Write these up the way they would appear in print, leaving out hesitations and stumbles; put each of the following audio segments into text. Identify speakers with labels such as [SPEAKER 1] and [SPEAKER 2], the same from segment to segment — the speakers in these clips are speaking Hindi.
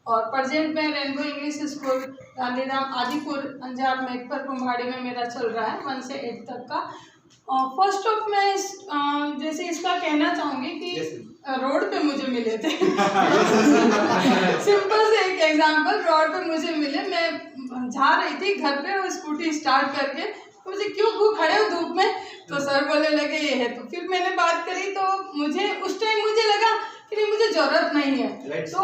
[SPEAKER 1] और प्रेजेंट में Rainbow English school Gandhidham Adipur Anjar Meghpar Kumhadi में मेरा चल रहा है 1 से 8 तक का। फर्स्ट ऑफ मैं जैसे इसका कहना चाहूँगी कि रोड पे मुझे मिले थे सिंपल से एक एग्जांपल, रोड पे मुझे मिले, मैं जा रही थी घर पे और स्कूटी स्टार्ट करके, मुझे क्यों खड़े हो धूप में, तो सर बोलने लगे ये है। तो फिर मैंने बात करी तो मुझे उस टाइम मुझे लगा कि मुझे ज़रूरत नहीं है। तो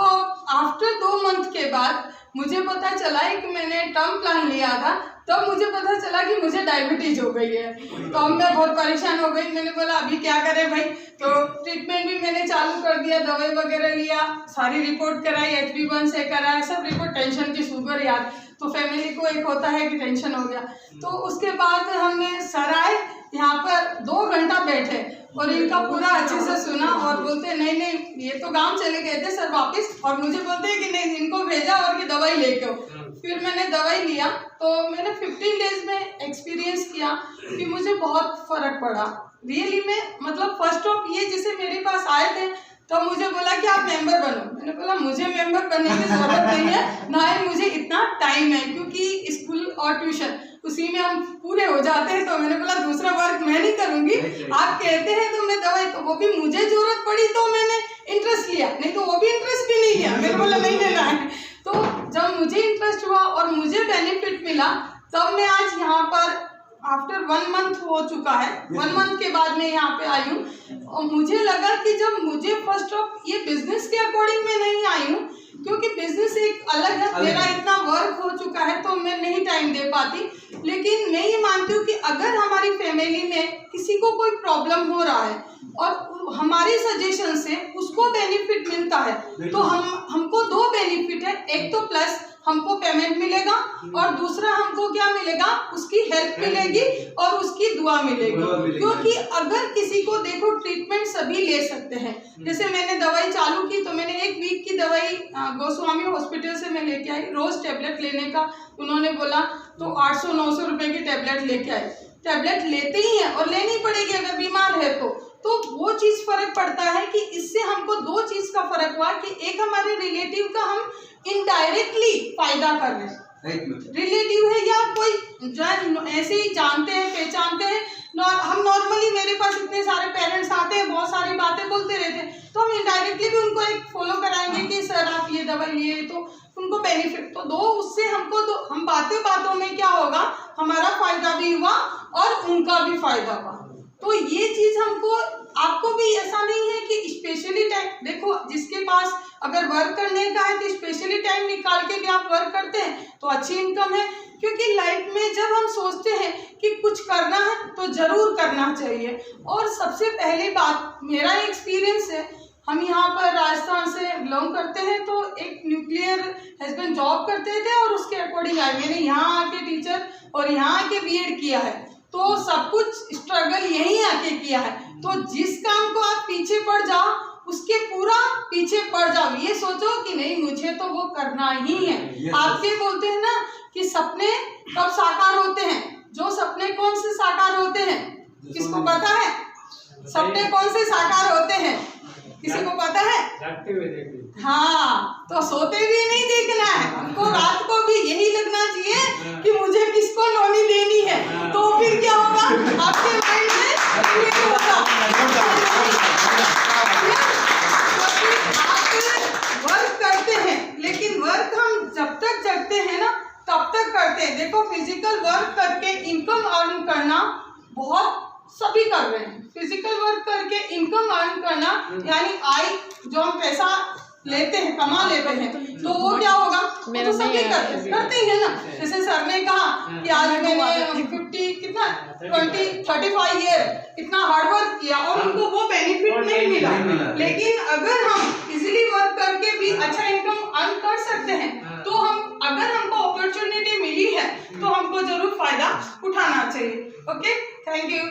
[SPEAKER 1] आफ्टर 2 मंथ के बाद मुझे पता चला है कि मैंने टर्म प्लान लिया था, तब मुझे पता चला कि मुझे डायबिटीज हो गई है। तो अब मैं बहुत परेशान हो गई, मैंने बोला अभी क्या करें भाई। तो ट्रीटमेंट भी मैंने चालू कर दिया, दवाई वगैरह लिया, सारी रिपोर्ट कराई, HB1 से कराया, सब रिपोर्ट, टेंशन की शुगर यार, तो फैमिली को एक होता है कि टेंशन हो गया। तो उसके बाद हमने सर आए यहाँ पर 2 घंटा बैठे और इनका पूरा अच्छे से सुना और बोलते नहीं ये तो गांव चले गए थे सर वापस, और मुझे बोलते हैं कि नहीं इनको भेजा और कि दवाई लेके आओ। फिर मैंने दवाई लिया तो मैंने 15 डेज में एक्सपीरियंस किया कि मुझे बहुत फर्क पड़ा रियली में। मतलब फर्स्ट ऑफ ये जिसे मेरे पास आए थे तो मुझे बोला कि आप मेंबर बनो, मैंने बोला मुझे मेंबर बनने की जरूरत नहीं है, ना ही मुझे इतना टाइम है, क्योंकि स्कूल और ट्यूशन उसी में हम पूरे हो जाते हैं। तो मैंने बोला दूसरा वर्क मैं नहीं करूंगी, आप कहते हैं तो मैं दवाई, तो वो भी मुझे जरूरत पड़ी तो मैंने इंटरेस्ट लिया, नहीं तो वो भी इंटरेस्ट भी नहीं लिया, मैंने बोला नहीं लेना है। तो जब मुझे इंटरेस्ट हुआ और मुझे बेनिफिट मिला तब मैं आज यहाँ पर आफ्टर 1 मंथ हो चुका है, 1 मंथ के बाद मैं यहाँ पे आई हूँ। और मुझे लगा कि जब मुझे फर्स्ट ऑफ ये बिजनेस के अकॉर्डिंग मैं नहीं आई हूँ, क्योंकि बिजनेस एक अलग है, मेरा इतना वर्क हो चुका है तो मैं नहीं टाइम दे पाती। लेकिन मैं ये मानती हूँ कि अगर हमारी फैमिली में किसी को कोई प्रॉब्लम हो रहा है और हमारी सजेशन से उसको बेनिफिट मिलता है तो हमको 2 बेनिफिट है, एक तो प्लस हमको पेमेंट मिलेगा और दूसरा हमको क्या मिलेगा, उसकी हेल्प मिलेगी और उसकी दुआ मिलेगी। क्योंकि अगर किसी को देखो ट्रीटमेंट सभी ले सकते हैं, जैसे मैंने दवाई चालू की तो मैंने 1 वीक की दवाई गोस्वामी हॉस्पिटल से मैं लेके आई, रोज टैबलेट लेने का उन्होंने बोला, तो 800-900 रुपए की टैबलेट लेके आई। टैबलेट लेते ही है और लेनी पड़ेगी अगर बीमार है तो वो चीज़ फर्क पड़ता है कि इससे हमको 2 चीज़ का फर्क हुआ कि एक हमारे रिलेटिव का हम इनडायरेक्टली फायदा कर रहे हैं, रिलेटिव है या कोई ऐसे ही जानते हैं पहचानते हैं, हम नॉर्मली मेरे पास इतने सारे पेरेंट्स आते हैं, बहुत सारी बातें बोलते रहते हैं, तो हम इनडायरेक्टली भी उनको एक फॉलो कराएंगे कि सर आप ये दवाई लिए तो उनको बेनिफिट, तो 2 उससे हमको हम बातों में क्या होगा, हमारा फायदा भी हुआ और उनका भी फायदा हुआ। तो ये चीज आपको भी ऐसा नहीं है कि स्पेशली टाइम, देखो जिसके पास अगर वर्क करने का है तो स्पेशली टाइम निकाल के भी आप वर्क करते हैं तो अच्छी इनकम है। क्योंकि लाइफ में जब हम सोचते हैं कि कुछ करना है तो जरूर करना चाहिए। और सबसे पहली बात मेरा एक्सपीरियंस है, हम यहाँ पर राजस्थान से बिलोंग करते हैं तो एक न्यूक्लियर हस्बैंड जॉब करते थे और उसके अकॉर्डिंग आए, मैंने यहाँ आके टीचर और यहाँ आके BEd किया है, तो सब कुछ स्ट्रगल यहीं आके किया है। तो जिस काम को आप पीछे पड़ जाओ उसके पूरा पीछे पड़ जाओ, ये सोचो कि नहीं मुझे तो वो करना ही है। आपके बोलते हैं ना कि सपने कब साकार होते हैं, जो सपने कौन से साकार होते हैं किसको पता है, सपने कौन से साकार होते हैं किसी को पता है? हाँ, तो सोते भी नहीं देखना है हमको, रात को भी यही लगना चाहिए कि मुझे किसको नौनी देनी है, तो फिर क्या होगा आपके माइंड में ये होगा। आप वर्क करते हैं लेकिन वर्क हम जब तक जगते हैं ना तब तक करते हैं। देखो फिजिकल वर्क करके इनकम अर्न करना बहुत सभी कर रहे हैं, फिजिकल वर्क करके इनकम अर्न करना यानी जो हम पैसा लेते हैं कमा लेते हैं तो वो क्या होगा, तो सभी करते हैं ना। जैसे सर ने कहा कि आज मैंने 35 ईयर इतना हार्ड वर्क किया और उनको वो बेनिफिट नहीं मिला, लेकिन अगर हम इजीली वर्क करके भी अच्छा इनकम अर्न कर सकते हैं तो अगर हमको अपॉर्चुनिटी मिली है तो हमको जरूर फायदा उठाना चाहिए। Okay, thank you.